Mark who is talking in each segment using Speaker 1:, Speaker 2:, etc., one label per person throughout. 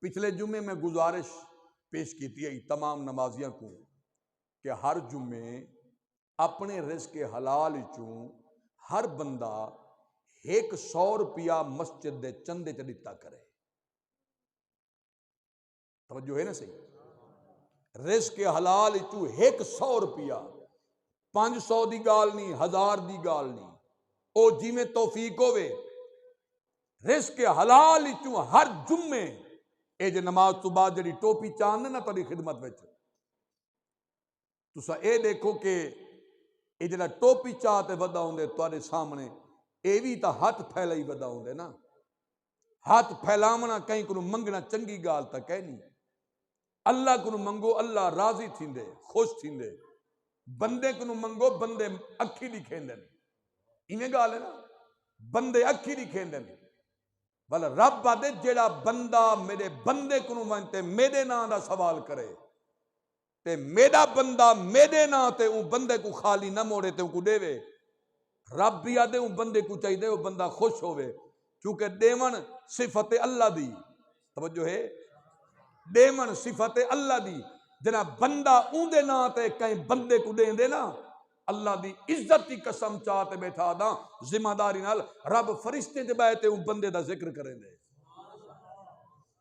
Speaker 1: پچھلے جمعے میں گزارش پیش کی ہے تمام نمازیاں کو کہ ہر جمعے اپنے رزق حلال چوں ہر بندہ 100 روپیہ مسجد دے چندے چ دتا کرے. توجہ ہے نا صحیح؟ رزق حلال چوں 100 روپیہ، 500 دی گال نہیں، 1000 دی گال نہیں، او جی میں توفیق ہوئے. رزق حلال چوں ہر جمعے اے جو نماز تو بعد جڑی ٹوپی چاند نا تاری خدمت وچ تسا اے دیکھو کہ اے جڑا ٹوپی چاہتے ودا ہوندے تواڈے سامنے اے بھی تا ہاتھ پھیلائی ودا ہوندے نا. ہاتھ پھیلاونا کہیں کو منگنا چنگی گال تا کہہ نہیں. اللہ کو منگو اللہ راضی تھیندے خوش تھیندے، بندے کو منگو بندے اکھی دکھیندے. ایویں گال ہے نا، بندے اکھی دکھیندے. بل رب آدے جیڑا بندہ میرے بندے کو مانتے میرے نام دا سوال کرے تے میرا بندہ میرے نام تے اون بندے کو خالی نہ موڑے تے ان کو دے وے. رب بھی آدے اون بندے کو چاہیے دے وہ بندہ خوش ہوئے، کیونکہ دیون صفت اللہ دی. توجہ ہے؟ دیون صفت اللہ دی. جنا بندہ اون دے نام تے کہیں بندے کو دیں دے نا، اللہ دی عزت کی قسم چاہتے بیٹھا دا ذمہ داری نال رب فرشتے دے بیٹھے ان بندے دا ذکر کریں دے.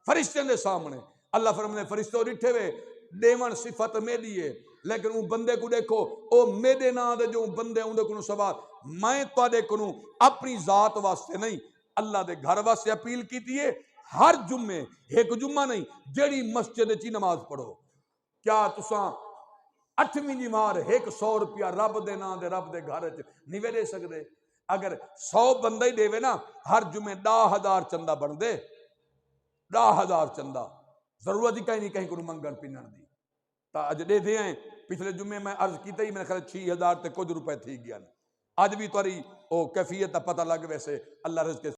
Speaker 1: فرشتے دے سامنے اللہ فرمانے فرشتوں ڈٹھے وے دیون صفت میں دیئے، لیکن ان بندے کو دیکھو او میرے نام دے جو بندے ان دے کنو سوال میں تو دے کنو اپنی ذات واسطے نہیں اللہ دے گھر واسطے اپیل کی دیئے. ہر جمعے ایک جمعہ نہیں جیڑی مسجد چی نماز پڑھو. کیا تساں 8ویں جمعہ 100 روپیہ رب دے نام دے رب دے گھر نہیں دے سکتے؟ اگر 100 بندہ ہی دے وے نا ہر جمعے 10,000 چندہ بن دے. 10,000 چندہ ضرورت ہی کہیں کو منگن پینن دی. تا اج دے دے ہیں پچھلے جمعے میں عرض کیتا ہی میں خیال 6,000 تے کچھ روپے تھی گیا. اج بھی تاری او کیفیت پتہ لگ ویسے اللہ رزق